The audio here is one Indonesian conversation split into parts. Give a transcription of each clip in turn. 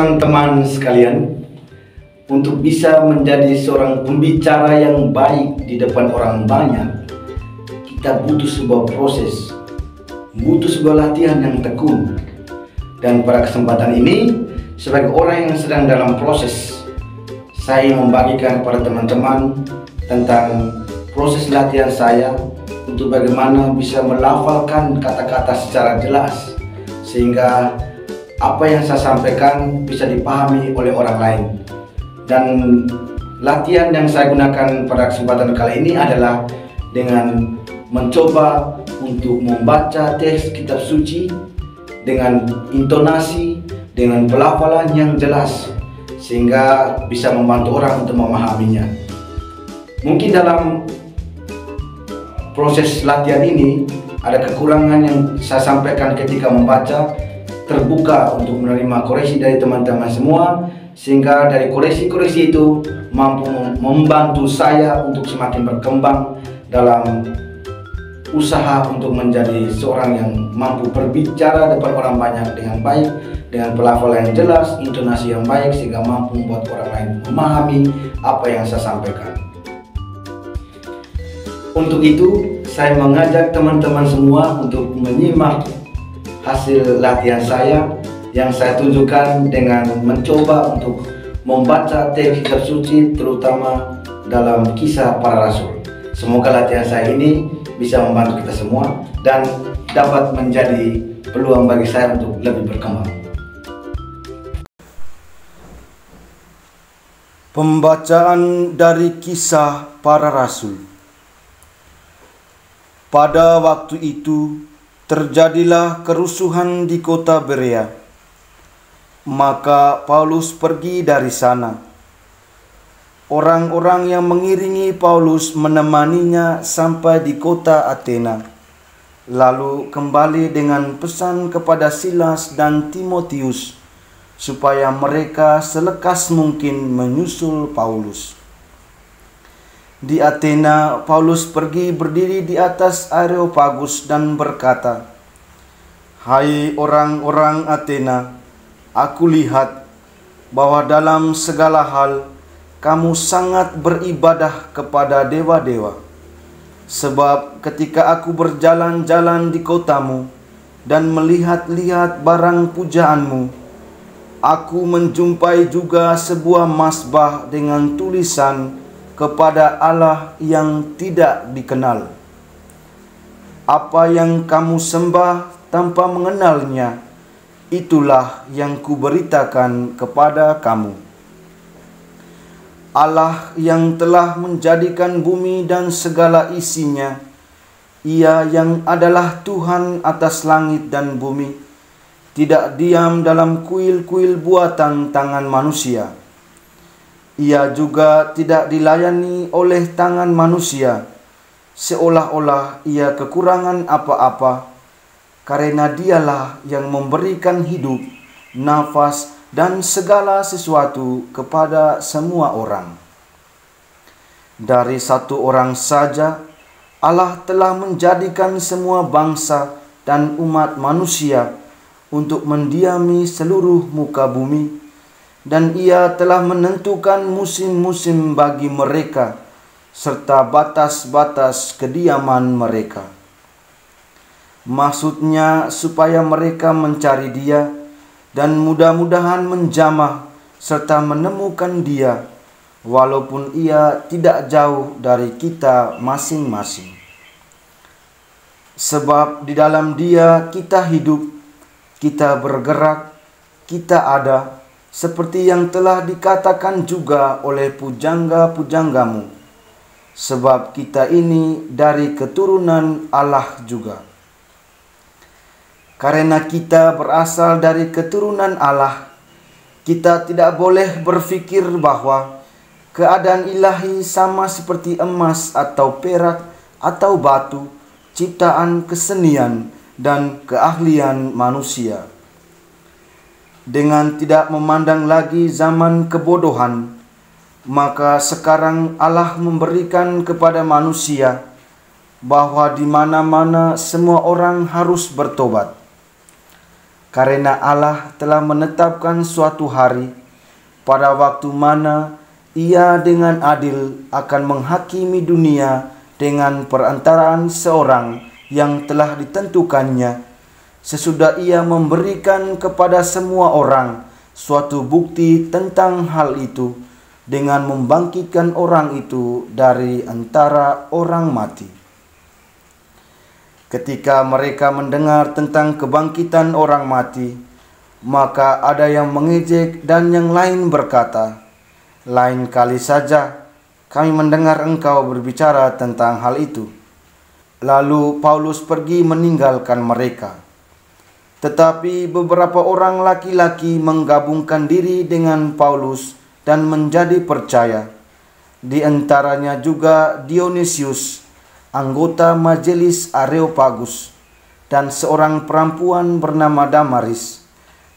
teman-teman sekalian, untuk bisa menjadi seorang pembicara yang baik di depan orang banyak, kita butuh sebuah proses, butuh sebuah latihan yang tekun. Dan pada kesempatan ini, sebagai orang yang sedang dalam proses, saya membagikan kepada teman-teman tentang proses latihan saya untuk bagaimana bisa melafalkan kata-kata secara jelas, sehingga apa yang saya sampaikan bisa dipahami oleh orang lain. Dan latihan yang saya gunakan pada kesempatan kali ini adalah dengan mencoba untuk membaca teks kitab suci dengan intonasi, dengan pelafalan yang jelas, sehingga bisa membantu orang untuk memahaminya. Mungkin dalam proses latihan ini ada kekurangan yang saya sampaikan ketika membaca, terbuka untuk menerima koreksi dari teman-teman semua, sehingga dari koreksi-koreksi itu mampu membantu saya untuk semakin berkembang dalam usaha untuk menjadi seorang yang mampu berbicara depan orang banyak dengan baik, dengan pelafalan yang jelas, intonasi yang baik, sehingga mampu membuat orang lain memahami apa yang saya sampaikan. Untuk itu, saya mengajak teman-teman semua untuk menyimak hasil latihan saya yang saya tunjukkan dengan mencoba untuk membaca teks kitab suci, terutama dalam Kisah Para Rasul. Semoga latihan saya ini bisa membantu kita semua dan dapat menjadi peluang bagi saya untuk lebih berkembang. Pembacaan dari Kisah Para Rasul. Pada waktu itu terjadilah kerusuhan di kota Berea. Maka Paulus pergi dari sana. Orang-orang yang mengiringi Paulus menemaninya sampai di kota Athena, lalu kembali dengan pesan kepada Silas dan Timotius supaya mereka selekas mungkin menyusul Paulus. Di Athena, Paulus pergi berdiri di atas Areopagus dan berkata, "Hai orang-orang Athena, aku lihat bahwa dalam segala hal kamu sangat beribadah kepada dewa-dewa. Sebab ketika aku berjalan-jalan di kotamu dan melihat-lihat barang pujaanmu, aku menjumpai juga sebuah mazbah dengan tulisan kepada Allah yang tidak dikenal. Apa yang kamu sembah tanpa mengenalnya, itulah yang kuberitakan kepada kamu. Allah yang telah menjadikan bumi dan segala isinya, Ia yang adalah Tuhan atas langit dan bumi, tidak diam dalam kuil-kuil buatan tangan manusia. Ia juga tidak dilayani oleh tangan manusia, seolah-olah ia kekurangan apa-apa, karena Dialah yang memberikan hidup, nafas, dan segala sesuatu kepada semua orang. Dari satu orang saja, Allah telah menjadikan semua bangsa dan umat manusia untuk mendiami seluruh muka bumi, dan Ia telah menentukan musim-musim bagi mereka, serta batas-batas kediaman mereka. Maksudnya supaya mereka mencari Dia, dan mudah-mudahan menjamah serta menemukan Dia, walaupun Ia tidak jauh dari kita masing-masing. Sebab di dalam Dia kita hidup, kita bergerak, kita ada, seperti yang telah dikatakan juga oleh pujangga-pujanggamu. Sebab kita ini dari keturunan Allah juga. Karena kita berasal dari keturunan Allah, kita tidak boleh berfikir bahwa keadaan ilahi sama seperti emas atau perak atau batu, ciptaan kesenian dan keahlian manusia. Dengan tidak memandang lagi zaman kebodohan, maka sekarang Allah memberikan kepada manusia bahwa di mana-mana semua orang harus bertobat. karena Allah telah menetapkan suatu hari pada waktu mana Ia dengan adil akan menghakimi dunia dengan perantaraan seorang yang telah ditentukannya, sesudah Ia memberikan kepada semua orang suatu bukti tentang hal itu dengan membangkitkan orang itu dari antara orang mati. Ketika mereka mendengar tentang kebangkitan orang mati, maka ada yang mengejek dan yang lain berkata, "Lain kali saja kami mendengar engkau berbicara tentang hal itu." Lalu Paulus pergi meninggalkan mereka. Tetapi beberapa orang laki-laki menggabungkan diri dengan Paulus dan menjadi percaya. Di antaranya juga Dionysius, anggota majelis Areopagus, dan seorang perempuan bernama Damaris,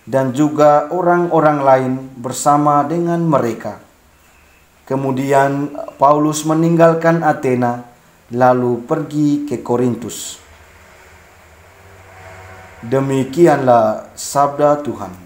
dan juga orang-orang lain bersama dengan mereka. Kemudian Paulus meninggalkan Athena, lalu pergi ke Korintus. Demikianlah sabda Tuhan.